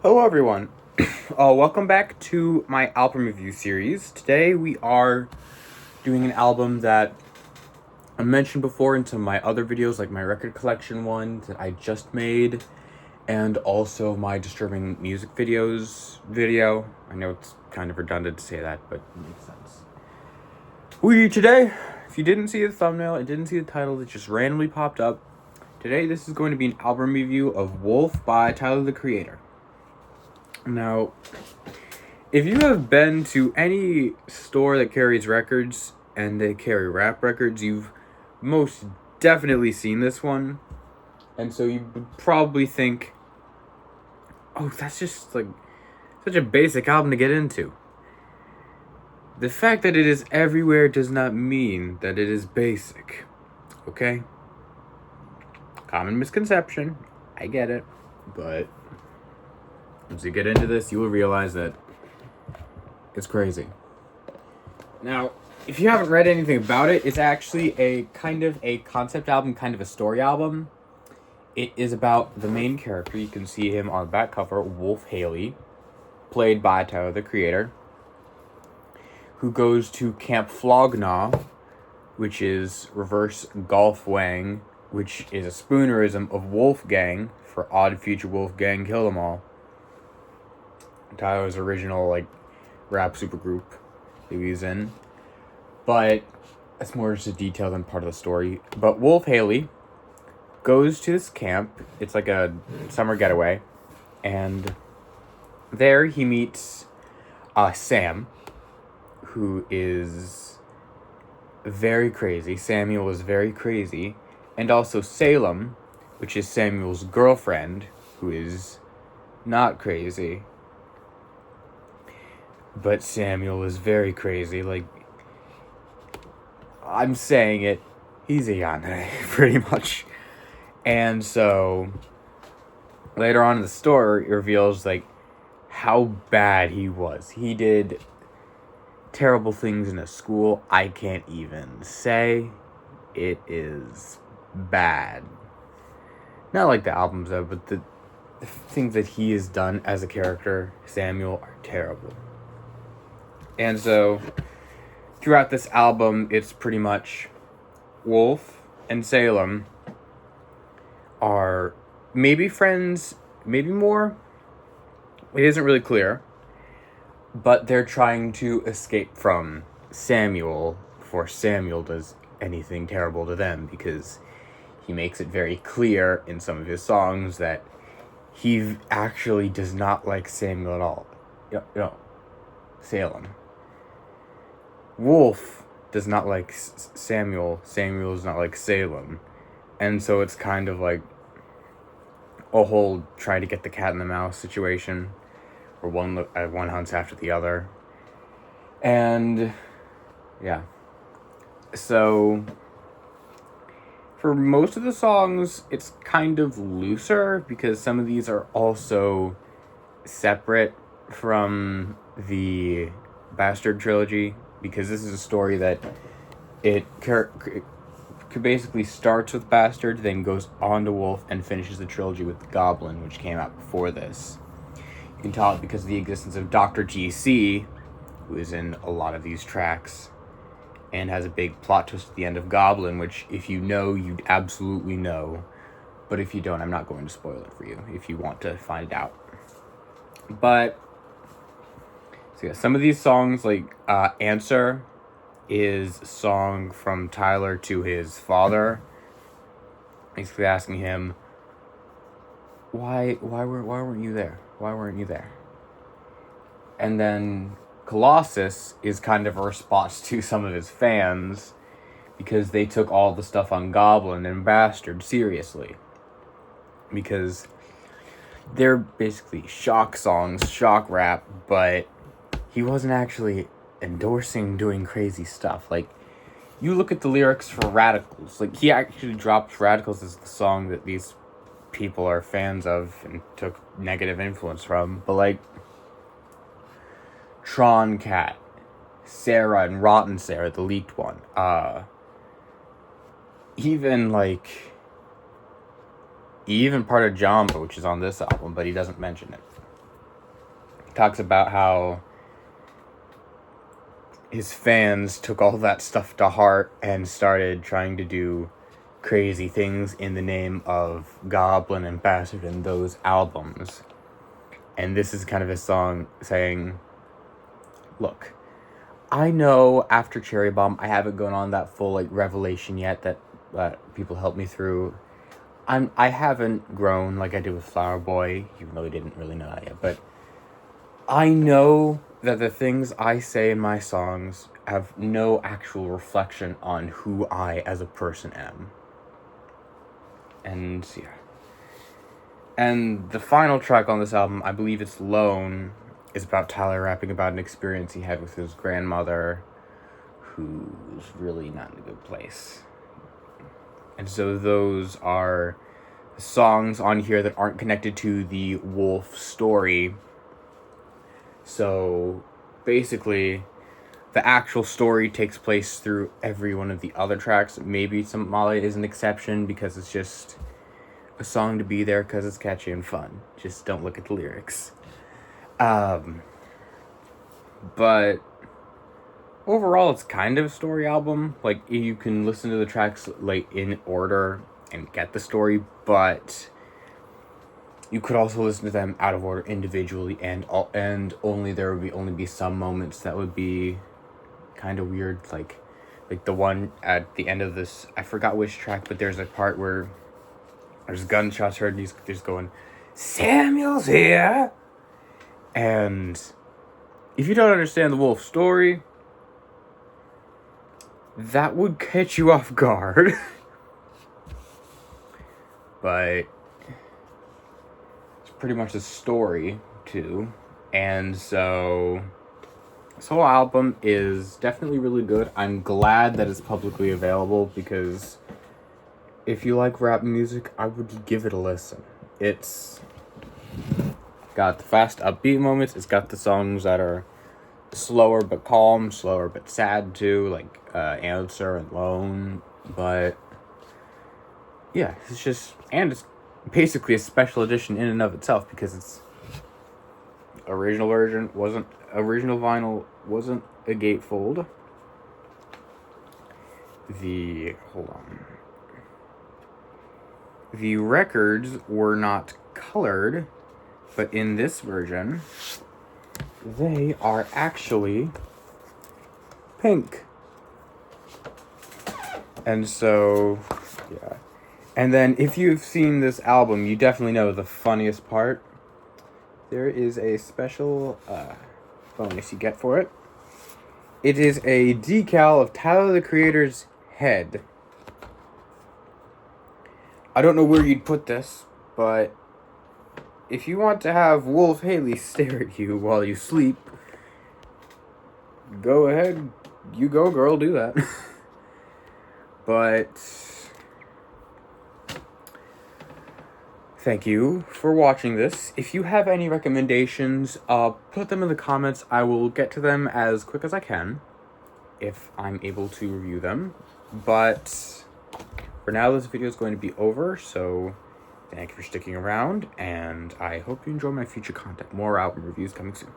Hello, everyone. Welcome back to my album review series. Today we are doing an album that I mentioned before in some of my other videos, like my record collection one that I just made, and also my disturbing music videos video. I know it's kind of redundant to say that, but it makes sense. Today, if you didn't see the thumbnail and didn't see the title that just randomly popped up, today this is going to be an album review of Wolf by Tyler, the Creator. Now, if you have been to any store that carries records and they carry rap records, you've most definitely seen this one. And so you would probably think, oh, that's just like such a basic album to get into. The fact that it is everywhere does not mean that it is basic. Okay? Common misconception. I get it. But once you get into this, you will realize that it's crazy. Now, if you haven't read anything about it, it's actually a kind of a concept album, kind of a story album. It is about the main character. You can see him on the back cover, Wolf Haley, played by Tyler, the Creator, who goes to Camp Flognaw, which is reverse Golf Wang, which is a spoonerism of Wolfgang for Odd Future Wolfgang Kill 'Em All. Tyler's original rap supergroup that he was in, but that's more just a detail than part of the story. But Wolf Haley goes to this camp. It's like a summer getaway, and there he meets Sam, who is very crazy. Samuel is very crazy, and also Salem, which is Samuel's girlfriend, who is not crazy. But Samuel is very crazy. I'm saying it, he's a yandere, pretty much. And so, later on in the story, it reveals, how bad he was. He did terrible things in a school I can't even say. It is bad. Not like the albums, though, but the things that he has done as a character, Samuel, are terrible. And so, throughout this album, it's pretty much Wolf and Salem are maybe friends, maybe more. It isn't really clear. But they're trying to escape from Samuel before Samuel does anything terrible to them, because he makes it very clear in some of his songs that he actually does not like Samuel at all. Salem. Wolf does not like Samuel. Samuel does not like Salem. And so it's kind of like a whole try to get the cat and the mouse situation, where one hunts after the other. And yeah. So for most of the songs, it's kind of looser, because some of these are also separate from the Bastard trilogy, because this is a story that it basically starts with Bastard, then goes on to Wolf, and finishes the trilogy with the Goblin, which came out before this. You can tell it because of the existence of Dr. GC, who is in a lot of these tracks, and has a big plot twist at the end of Goblin, which if you know, you'd absolutely know. But if you don't, I'm not going to spoil it for you if you want to find it out. But so yeah, some of these songs, Answer, is a song from Tyler to his father, basically asking him, why weren't you there? Why weren't you there? And then Colossus is kind of a response to some of his fans, because they took all the stuff on Goblin and Bastard seriously, because they're basically shock songs, shock rap, but he wasn't actually endorsing doing crazy stuff. You look at the lyrics for Radicals, he actually dropped Radicals as the song that these people are fans of and took negative influence from, but Tron Cat, Sarah and Rotten Sarah, the leaked one, even part of Jamba, which is on this album, but he doesn't mention it. talks about how his fans took all that stuff to heart and started trying to do crazy things in the name of Goblin and Bastard and those albums. And this is kind of a song saying, look, I know after Cherry Bomb, I haven't gone on that full revelation yet that people helped me through. I haven't grown like I did with Flower Boy, even though I didn't really know that yet. But I know that the things I say in my songs have no actual reflection on who I as a person am. And yeah. And the final track on this album, I believe it's Lone, is about Tyler rapping about an experience he had with his grandmother, who's really not in a good place. And so those are songs on here that aren't connected to the Wolf story. So basically, the actual story takes place through every one of the other tracks. Maybe Somalia is an exception because it's just a song to be there because it's catchy and fun. Just don't look at the lyrics. But overall, it's kind of a story album. You can listen to the tracks in order and get the story, but you could also listen to them out of order individually, and only there would only be some moments that would be kind of weird, like the one at the end of this. I forgot which track, but there's a part where there's gunshots heard, and he's just going, "Samuel's here," and if you don't understand the Wolf story, that would catch you off guard. But it's pretty much the story, too. And so this whole album is definitely really good. I'm glad that it's publicly available, because if you like rap music, I would give it a listen. It's got the fast, upbeat moments. It's got the songs that are slower but calm, slower but sad too, like Answer and Lone. But yeah, it's basically a special edition in and of itself, because it's original vinyl wasn't a gatefold. The records were not colored, but in this version, they are actually pink. And so, yeah. And then if you've seen this album, you definitely know the funniest part. There is a special bonus you get for it. It is a decal of Tyler, the Creator's head. I don't know where you'd put this, but if you want to have Wolf Haley stare at you while you sleep, go ahead. You go, girl, do that. But thank you for watching this. If you have any recommendations, put them in the comments. I will get to them as quick as I can, if I'm able to review them. But for now, this video is going to be over, so thank you for sticking around, and I hope you enjoy my future content. More album reviews coming soon.